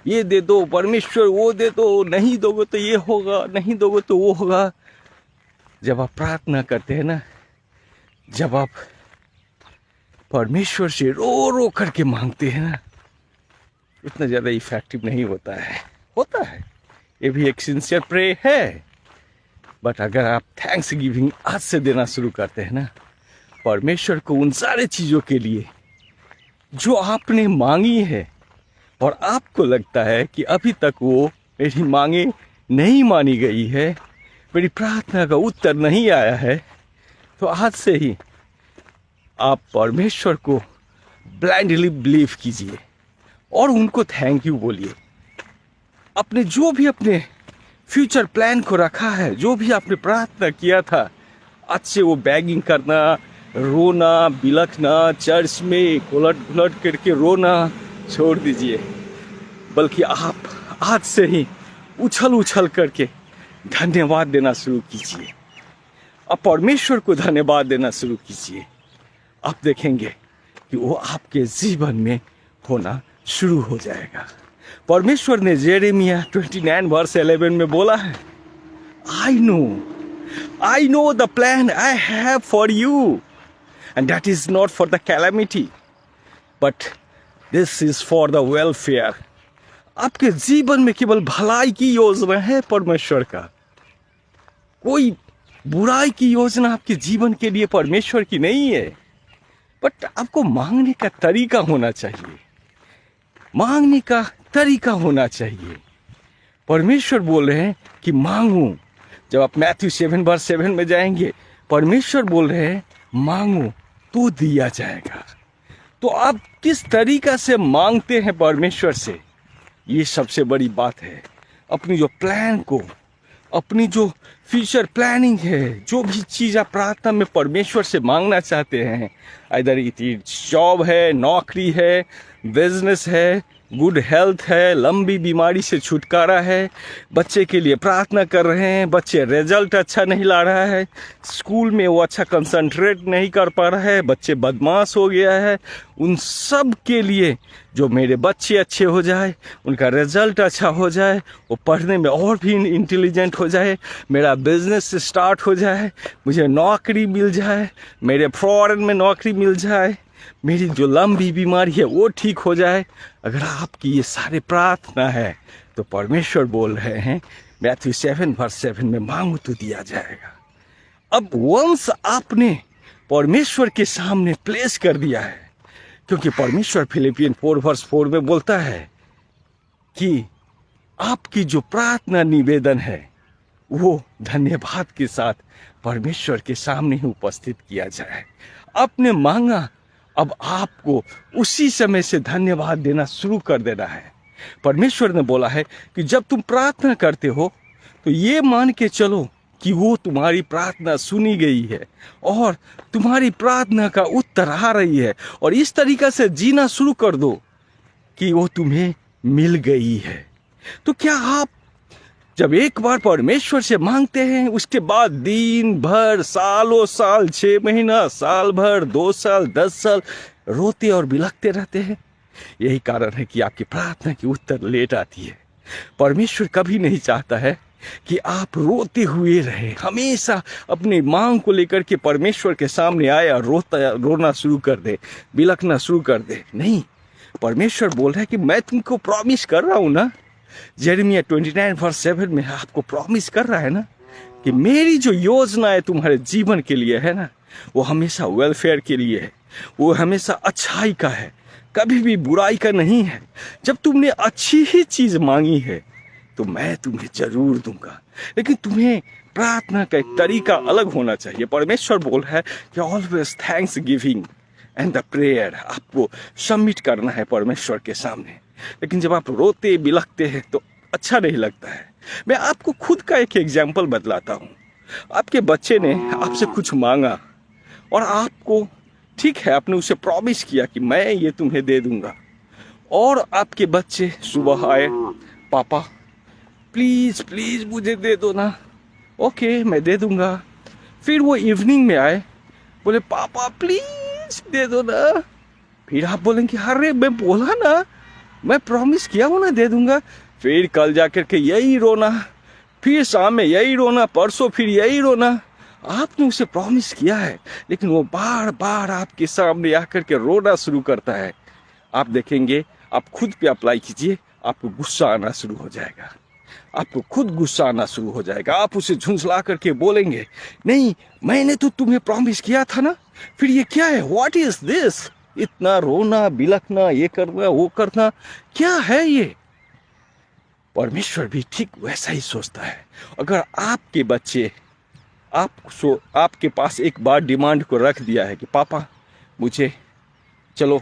ये दे दो परमेश्वर, वो दे दो, नहीं दोगे तो ये होगा, नहीं दोगे तो वो होगा। जब आप प्रार्थना करते हैं ना, जब आप परमेश्वर से रो रो करके मांगते हैं ना, इतना ज़्यादा इफेक्टिव नहीं होता है। ये भी एक सिंसियर प्रे है, बट अगर आप थैंक्स गिविंग आज से देना शुरू करते हैं ना परमेश्वर को उन सारे चीज़ों के लिए जो आपने मांगी है, और आपको लगता है कि अभी तक वो मेरी मांगे नहीं मानी गई है, मेरी प्रार्थना का उत्तर नहीं आया है, तो आज से ही आप परमेश्वर को ब्लाइंडली बिलीव कीजिए और उनको थैंक यू बोलिए। अपने जो भी अपने फ्यूचर प्लान को रखा है, जो भी आपने प्रार्थना किया था, आज से वो बैगिंग करना, रोना, बिलखना, चर्च में उलट घुलट करके रोना छोड़ दीजिए, बल्कि आप आज से ही उछल उछल करके धन्यवाद देना शुरू कीजिए। आप परमेश्वर को धन्यवाद देना शुरू कीजिए। आप देखेंगे कि वो आपके जीवन में होना शुरू हो जाएगा। परमेश्वर ने यिर्मयाह 29:11 में बोला है, I know the plan I have for you and that is not for the calamity but this is for the welfare. आपके जीवन में केवल भलाई की योजना है परमेश्वर का, कोई बुराई की योजना आपके जीवन के लिए परमेश्वर की नहीं है। बट आपको मांगने का तरीका होना चाहिए, मांगने का तरीका होना चाहिए। परमेश्वर बोल रहे हैं कि मांगो। जब आप मैथ्यू 7:7 में जाएंगे, परमेश्वर बोल रहे हैं मांगो तो दिया जाएगा। तो आप किस तरीका से मांगते हैं परमेश्वर से, ये सबसे बड़ी बात है। अपनी जो प्लान को, अपनी जो फ्यूचर प्लानिंग है, जो भी चीज़ आप प्रार्थना में परमेश्वर से मांगना चाहते हैं, इधर जॉब है, नौकरी है, बिजनेस है, गुड हेल्थ है, लंबी बीमारी से छुटकारा है, बच्चे के लिए प्रार्थना कर रहे हैं, बच्चे रिजल्ट अच्छा नहीं ला रहा है, स्कूल में वो अच्छा कंसंट्रेट नहीं कर पा रहा है, बच्चे बदमाश हो गया है, उन सब के लिए जो मेरे बच्चे अच्छे हो जाए, उनका रिजल्ट अच्छा हो जाए, वो पढ़ने में और भी इंटेलिजेंट हो जाए, मेरा बिजनेस स्टार्ट हो जाए, मुझे नौकरी मिल जाए, मेरे फॉरेन में नौकरी मिल जाए, मेरी जो लंबी बीमारी है वो ठीक हो जाए। अगर आपकी ये सारे प्रार्थना है तो परमेश्वर बोल रहे हैं मैथ्यू 7:7 में मांगो तो दिया जाएगा। अब वंस आपने परमेश्वर के सामने प्लेस कर दिया है, क्योंकि परमेश्वर फिलिपियन 4:4 में बोलता है कि आपकी जो प्रार्थना निवेदन है वो धन्यवाद के साथ परमेश्वर के सामने ही उपस्थित किया जाए। आपने मांगा, अब आपको उसी समय से धन्यवाद देना शुरू कर देना है। परमेश्वर ने बोला है कि जब तुम प्रार्थना करते हो तो ये मान के चलो कि वो तुम्हारी प्रार्थना सुनी गई है और तुम्हारी प्रार्थना का उत्तर आ रही है, और इस तरीका से जीना शुरू कर दो कि वो तुम्हें मिल गई है। तो क्या आप जब एक बार परमेश्वर से मांगते हैं, उसके बाद दिन भर, सालों साल, 6 महीना, साल भर, 2 साल, 10 साल रोते और बिलखते रहते हैं? यही कारण है कि आपकी प्रार्थना की उत्तर लेट आती है। परमेश्वर कभी नहीं चाहता है कि आप रोते हुए रहे, हमेशा अपनी मांग को लेकर के परमेश्वर के सामने आए और रोना शुरू कर दे, बिलखना शुरू कर दे। नहीं, परमेश्वर बोल रहा है कि मैं तुमको प्रॉमिस कर रहा हूं ना, यिर्मयाह 29:7 में आपको प्रॉमिस कर रहा है ना कि मेरी जो योजना है तुम्हारे जीवन के लिए है ना, वो हमेशा वेलफेयर के लिए है, वो हमेशा अच्छाई का है, कभी भी बुराई का नहीं है। जब तुमने अच्छी ही चीज मांगी है तो मैं तुम्हें जरूर दूंगा, लेकिन तुम्हें प्रार्थना का एक तरीका अलग होना चाहिए। परमेश्वर बोल रहा है कि always thanks giving and the prayer आपको सबमिट करना है परमेश्वर के सामने। लेकिन जब आप रोते बिलखते हैं तो अच्छा नहीं लगता है। मैं आपको खुद का एक एग्जाम्पल बतलाता हूँ। आपके बच्चे ने आपसे कुछ मांगा और आपको, ठीक है, आपने उसे प्रॉमिस किया कि मैं ये तुम्हें दे दूंगा, और आपके बच्चे सुबह आए, पापा प्लीज प्लीज मुझे दे दो ना। ओके, मैं दे दूंगा। फिर वो इवनिंग में आए, बोले पापा प्लीज दे दो ना। फिर आप बोलेंगे अरे मैं बोला ना मैं प्रॉमिस किया हूँ ना दे दूंगा, फिर कल जाकर के यही रोना, फिर शाम में यही रोना, परसों फिर यही रोना। आपने उसे प्रॉमिस किया है, लेकिन वो बार बार आपके सामने आकर के रोना शुरू करता है। आप देखेंगे, आप खुद पे अप्लाई कीजिए, आपको गुस्सा आना शुरू हो जाएगा, आपको खुद गुस्सा आना शुरू हो जाएगा। आप उसे झुंझला करके बोलेंगे, नहीं मैंने तो तुम्हें प्रॉमिस किया था ना, फिर ये क्या है, व्हाट इज दिस, इतना रोना बिलखना, ये करना वो करना, क्या है ये। परमेश्वर भी ठीक वैसा ही सोचता है। अगर आपके बच्चे आपके पास एक बार डिमांड को रख दिया है कि पापा मुझे चलो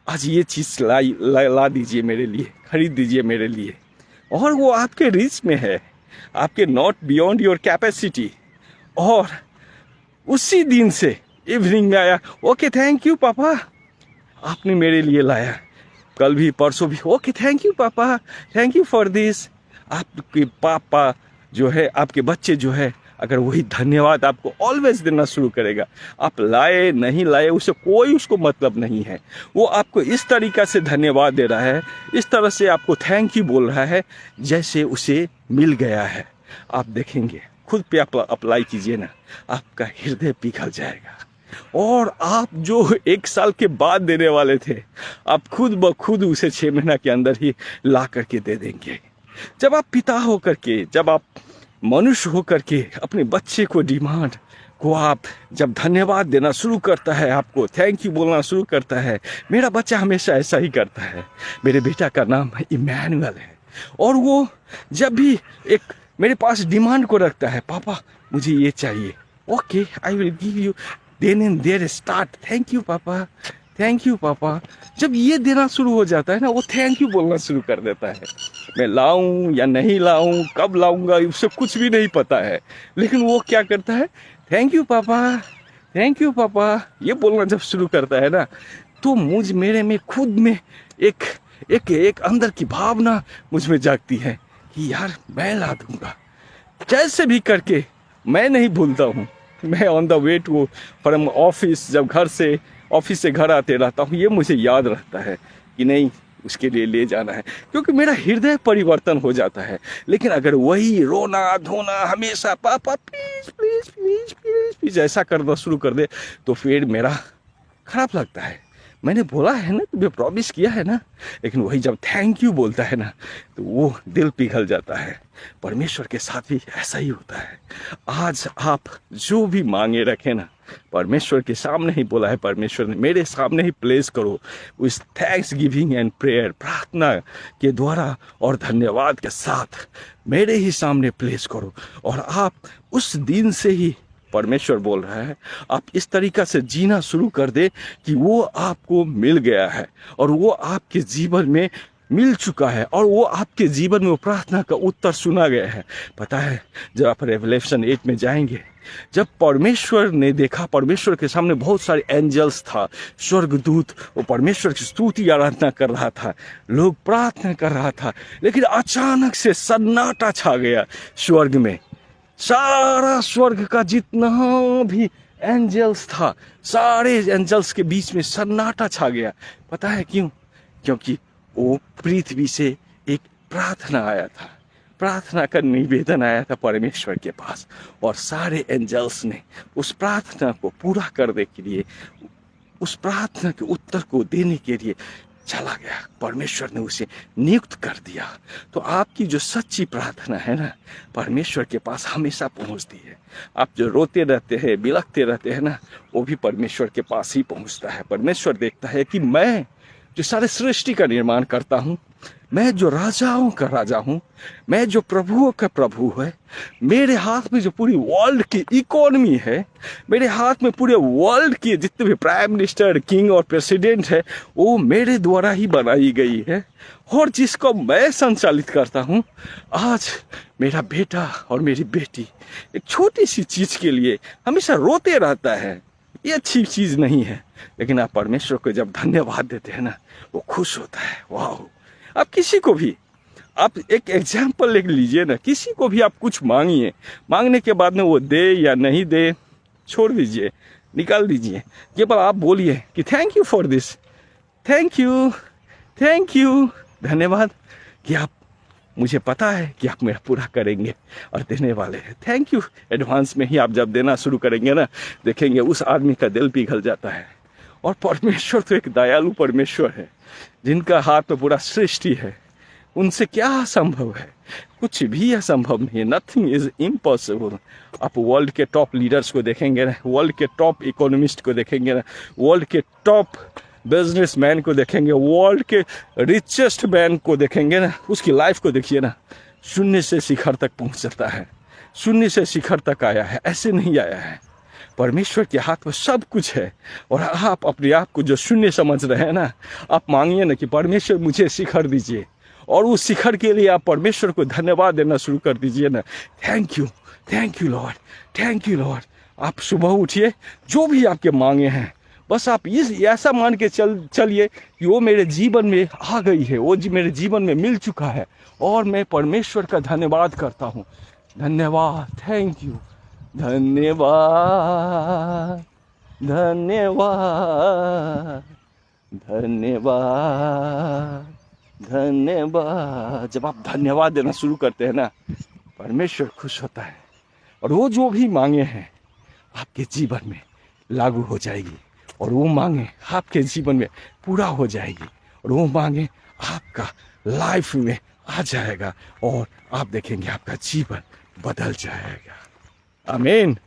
आज ये चीज़ ला दीजिए मेरे लिए, खरीद दीजिए मेरे लिए, और वो आपके रीच में है, आपके नॉट बियॉन्ड योर कैपेसिटी, और उसी दिन से इवनिंग में आया, ओके थैंक यू पापा आपने मेरे लिए लाया, कल भी परसों भी ओके थैंक यू पापा, थैंक यू फॉर दिस। आपके पापा जो है, आपके बच्चे जो है, अगर वही धन्यवाद आपको ऑलवेज देना शुरू करेगा, आप लाए नहीं लाए उसे कोई उसको मतलब नहीं है, वो आपको इस तरीक़ा से धन्यवाद दे रहा है, इस तरह से आपको थैंक यू बोल रहा है जैसे उसे मिल गया है। आप देखेंगे, खुद पे आप अप्लाई कीजिए ना, आपका हृदय पिघल जाएगा, और आप जो 1 साल के बाद देने वाले थे, आप खुद ब खुद उसे 6 महीना के अंदर ही ला करके दे देंगे। जब आप पिता होकर के, जब आप मनुष्य होकर के अपने बच्चे को डिमांड को आप जब धन्यवाद देना शुरू करता है, आपको थैंक यू बोलना शुरू करता है, मेरा बच्चा हमेशा ऐसा ही करता है। मेरे बेटा का नाम इमैनुअल है, और वो जब भी एक मेरे पास डिमांड को रखता है, पापा मुझे ये चाहिए, okay I will give you, then and there start thank you पापा, थैंक यू पापा। जब ये देना शुरू हो जाता है ना, वो थैंक यू बोलना शुरू कर देता है। मैं लाऊं या नहीं लाऊं, कब लाऊंगा, उसे कुछ भी नहीं पता है, लेकिन वो क्या करता है, थैंक यू पापा, थैंक यू पापा, ये बोलना जब शुरू करता है ना, तो मेरे में खुद में एक अंदर की भावना मुझ में जागती है कि यार मैं ला दूंगा, जैसे भी करके। मैं नहीं भूलता हूँ, मैं on the way to from office, जब ऑफिस से घर आते रहता हूँ, ये मुझे याद रहता है कि नहीं उसके लिए ले जाना है, क्योंकि मेरा हृदय परिवर्तन हो जाता है। लेकिन अगर वही रोना धोना हमेशा पापा please please please please please ऐसा करना शुरू कर दे, तो फिर मेरा खराब लगता है। मैंने बोला है ना, तुम्हें प्रॉमिस किया है ना, लेकिन वही जब थैंक यू बोलता है ना, तो वो दिल पिघल जाता है। परमेश्वर के साथ भी ऐसा ही होता है। आज आप जो भी मांगे रखें ना, परमेश्वर के सामने ही बोला है परमेश्वर ने, मेरे सामने ही प्लेस करो, उस थैंक्स गिविंग एंड प्रेयर, प्रार्थना के द्वारा और धन्यवाद के साथ मेरे ही सामने प्लेस करो, और आप उस दिन से ही परमेश्वर बोल रहा है, आप इस तरीका से जीना शुरू कर दे कि वो आपको मिल गया है, और वो आपके जीवन में मिल चुका है, और वो आपके जीवन में वो प्रार्थना का उत्तर सुना गया है। पता है, जब आप रेवलेशन 8 में जाएंगे, जब परमेश्वर ने देखा, परमेश्वर के सामने बहुत सारे एंजल्स था, स्वर्गदूत, वो परमेश्वर की स्तुति आराधना कर रहा था, लोग प्रार्थना कर रहा था, लेकिन अचानक से सन्नाटा छा गया स्वर्ग में। सारा स्वर्ग का जितना भी एंजल्स था, सारे एंजल्स के बीच में सन्नाटा छा गया। पता है क्यों? क्योंकि वो पृथ्वी से एक प्रार्थना आया था, प्रार्थना का निवेदन आया था परमेश्वर के पास, और सारे एंजल्स ने उस प्रार्थना को पूरा करने के लिए, उस प्रार्थना के उत्तर को देने के लिए चला गया। परमेश्वर ने उसे नियुक्त कर दिया। तो आपकी जो सच्ची प्रार्थना है ना, परमेश्वर के पास हमेशा पहुंचती है। आप जो रोते रहते हैं, बिलखते रहते हैं ना, वो भी परमेश्वर के पास ही पहुंचता है। परमेश्वर देखता है कि मैं जो सारे सृष्टि का निर्माण करता हूँ, मैं जो राजाओं का राजा हूँ, मैं जो प्रभुओं का प्रभु है, मेरे हाथ में जो पूरी वर्ल्ड की इकोनॉमी है, मेरे हाथ में पूरे वर्ल्ड के जितने भी प्राइम मिनिस्टर, किंग और प्रेसिडेंट है, वो मेरे द्वारा ही बनाई गई है, और जिसको मैं संचालित करता हूँ। आज मेरा बेटा और मेरी बेटी एक छोटी सी चीज़ के लिए हमेशा रोते रहता है, ये अच्छी चीज़ नहीं है, लेकिन आप परमेश्वर को जब धन्यवाद देते हैं ना, वो खुश होता है। वाह! आप किसी को भी, आप एक एग्जाम्पल ले लीजिए ना, किसी को भी आप कुछ मांगिए, मांगने के बाद में वो दे या नहीं दे, छोड़ दीजिए, निकाल दीजिए, केवल आप बोलिए कि thank you for this, thank you, thank you, धन्यवाद कि आप, मुझे पता है कि आप मेरा पूरा करेंगे और देने वाले हैं। थैंक यू एडवांस में ही। आप जब देना शुरू करेंगे ना, देखेंगे उस आदमी का दिल पिघल जाता है। और परमेश्वर तो एक दयालु परमेश्वर है, जिनका हाथ में पूरा सृष्टि है। उनसे क्या असंभव है? कुछ भी असंभव नहीं है। Nothing is impossible. आप वर्ल्ड के टॉप लीडर्स को देखेंगे ना, वर्ल्ड के टॉप इकोनॉमिस्ट को देखेंगे ना, वर्ल्ड के टॉप बिजनेसमैन को देखेंगे, वर्ल्ड के रिचेस्ट मैन को देखेंगे ना, उसकी लाइफ को देखिए ना, शून्य से शिखर तक पहुंच जाता है। शून्य से शिखर तक आया है, ऐसे नहीं आया है। परमेश्वर के हाथ में सब कुछ है। और आप अपने आप को जो शून्य समझ रहे हैं ना, आप मांगिए ना कि परमेश्वर मुझे शिखर दीजिए, और उस शिखर के लिए आप परमेश्वर को धन्यवाद देना शुरू कर दीजिए ना। Thank you Lord, thank you Lord. आप सुबह उठिए, जो भी आपके मांगे हैं, बस आप इस ऐसा मान के चलिए कि वो मेरे जीवन में आ गई है, वो मेरे जीवन में मिल चुका है, और मैं परमेश्वर का धन्यवाद करता हूँ। धन्यवाद, थैंक यू, धन्यवाद, धन्यवाद, धन्यवाद, धन्यवाद। जब आप धन्यवाद देना शुरू करते हैं ना, परमेश्वर खुश होता है, और वो जो भी मांगे हैं आपके जीवन में लागू हो जाएगी, और वो मांगे आपके जीवन में पूरा हो जाएगी, और वो मांगे आपका लाइफ में आ जाएगा, और आप देखेंगे आपका जीवन बदल जाएगा। आमीन।